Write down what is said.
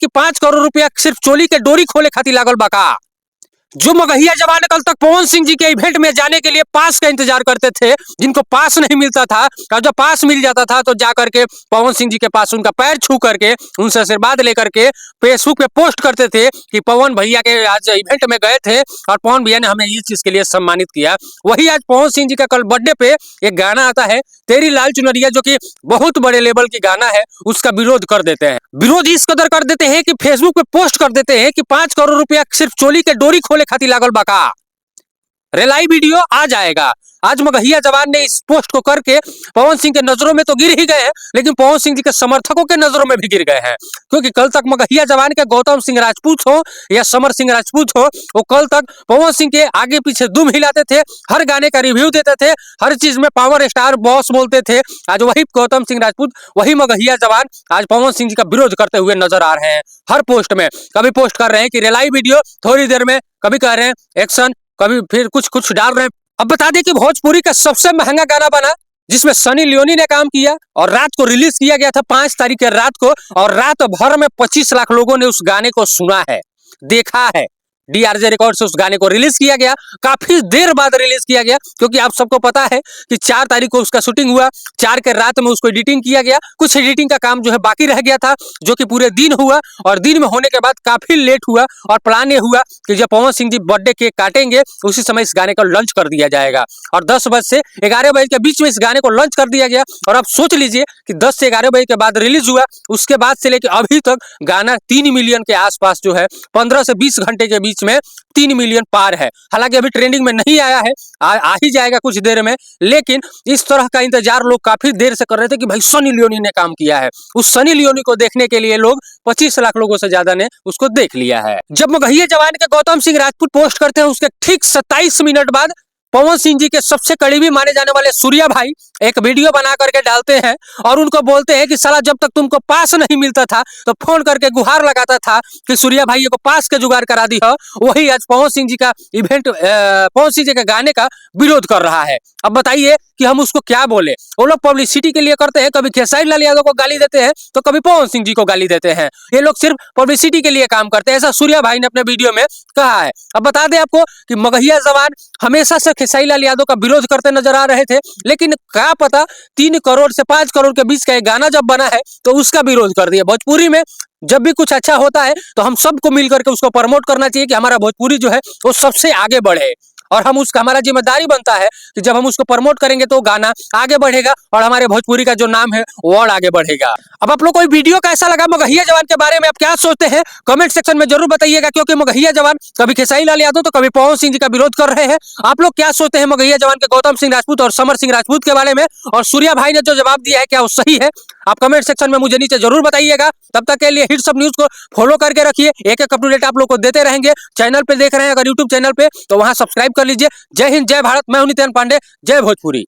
कि 5 करोड़ रुपया सिर्फ चोली के डोरी खोले खातिर लागल बका। जो मगहिया जवान कल तक पवन सिंह जी के इवेंट में जाने के लिए पास का इंतजार करते थे, जिनको पास नहीं मिलता था और जब पास मिल जाता था तो जाकर के पवन सिंह जी के पास उनका पैर छू करके उनसे आशीर्वाद लेकर के फेसबुक पे पोस्ट करते थे कि पवन भैया के आज इवेंट में गए थे और पवन भैया ने हमें इस चीज के लिए सम्मानित किया। वही आज पवन सिंह जी का कल बर्थडे पे एक गाना आता है तेरी लाल चुनरिया, जो कि बहुत बड़े लेवल की गाना है, उसका विरोध कर देते हैं। विरोध इस कदर कर देते हैं कि फेसबुक पे पोस्ट कर देते हैं कि 5 करोड़ रुपया सिर्फ चोली के डोरी खोले खातिर लागल बका। रेलाई वीडियो आ जाएगा। आज मगहिया जवान ने इस पोस्ट को करके पवन सिंह के नजरों में तो गिर ही गए हैं, लेकिन पवन सिंह जी के समर्थकों के नजरों में भी गिर गए हैं, क्योंकि कल तक मगहिया जवान के गौतम सिंह राजपूत हो या समर सिंह राजपूत हो, वो कल तक पवन सिंह के आगे पीछे दुम हिलाते थे, हर गाने का रिव्यू देते थे, हर चीज में पावर स्टार बॉस बोलते थे। आज वही गौतम सिंह राजपूत, वही मगहिया जवान आज पवन सिंह जी का विरोध करते हुए नजर आ रहे हैं। हर पोस्ट में कभी पोस्ट कर रहे हैं कि रेलाई वीडियो थोड़ी देर में, कभी कह रहे हैं एक्शन, कभी फिर कुछ कुछ डाल रहे हैं। अब बता दें कि भोजपुरी का सबसे महंगा गाना बना, जिसमें सनी लियोनी ने काम किया और रात को रिलीज किया गया था 5 तारीख के रात को, और रात भर में 25 लाख लोगों ने उस गाने को सुना है, देखा है। डीआरजे रिकॉर्ड से उस गाने को रिलीज किया गया, काफी देर बाद रिलीज किया गया, क्योंकि आप सबको पता है कि 4 तारीख को उसका शूटिंग हुआ, 4 के रात में उसको एडिटिंग किया गया, कुछ एडिटिंग का काम जो है बाकी रह गया था, जो कि पूरे दिन हुआ, और दिन में होने के बाद काफी लेट हुआ, और प्लान ये हुआ कि जब पवन सिंह जी बर्थडे केक काटेंगे उसी समय इस गाने को लॉन्च कर दिया जाएगा, और 10 बजे से 11 बजे के बीच में इस गाने को लॉन्च कर दिया गया। और अब सोच लीजिए कि 10 से 11 बजे के बाद रिलीज हुआ, उसके बाद से लेकर अभी तक गाना 3 मिलियन के आसपास जो है 15 से 20 घंटे के बीच में 3 मिलियन पार है। हालांकि अभी ट्रेंडिंग में नहीं आया है, आ ही जाएगा कुछ देर में, लेकिन इस तरह का इंतजार लोग काफी देर से कर रहे थे कि भाई सनी लियोनी ने काम किया है। उस सनी लियोनी को देखने के लिए लोग 25 लाख लोगों से ज्यादा ने उसको देख लिया है। जब मगहिया जवान के गौतम सिंह राजपूत पोस्ट करते हैं, उसके ठीक 27 मिनट बाद पवन सिंह जी के सबसे करीबी माने जाने वाले सूर्या भाई एक वीडियो बना करके डालते हैं और उनको बोलते हैं कि साला जब तक तुमको पास नहीं मिलता था तो फोन करके गुहार लगाता था कि सूर्या भाई को पास के जुगाड़ करा दी है। वही आज पवन सिंह जी का इवेंट, पवन सिंह जी के गाने का विरोध कर रहा है। अब बताइए कि हम उसको क्या बोले। वो लोग पब्लिसिटी के लिए करते हैं, कभी खेसारी लाल यादव को गाली देते हैं तो कभी पवन सिंह जी को गाली देते हैं। ये लोग सिर्फ पब्लिसिटी के लिए काम करते हैं, ऐसा सूर्या भाई ने अपने वीडियो में कहा है। अब बता दें आपको कि मगहिया जवान हमेशा से खेसारी लाल यादव का विरोध करते नजर आ रहे थे, लेकिन क्या पता 3 करोड़ से 5 करोड़ के बीच का एक गाना जब बना है तो उसका विरोध कर दिया। भोजपुरी में जब भी कुछ अच्छा होता है तो हम सबको मिलकर के उसको प्रमोट करना चाहिए कि हमारा भोजपुरी जो है वो सबसे आगे बढ़े, और हम उसका, हमारा जिम्मेदारी बनता है कि जब हम उसको प्रमोट करेंगे तो गाना आगे बढ़ेगा और हमारे भोजपुरी का जो नाम है वो और आगे बढ़ेगा। अब आप लोग को वीडियो कैसा लगा, मगहिया जवान के बारे में आप क्या सोचते हैं, कमेंट सेक्शन में जरूर बताइएगा, क्योंकि मगहिया जवान कभी खेसारी लाल यादव तो कभी पवन सिंह जी का विरोध कर रहे हैं। आप लोग क्या सोचते हैं मगहिया जवान के गौतम सिंह राजपूत और समर सिंह राजपूत के बारे में, और सूर्या भाई ने जो जवाब दिया है क्या वो सही है? आप कमेंट सेक्शन में मुझे नीचे जरूर बताइएगा। तब तक के लिए हिट्स ऑफ न्यूज को फॉलो करके रखिए, एक एक अपडेट आप लोग को देते रहेंगे। चैनल पे देख रहे हैं अगर यूट्यूब चैनल पे तो वहां सब्सक्राइब कर लीजिए। जय हिंद, जय भारत। मैं हूं नितिन पांडे। जय भोजपुरी।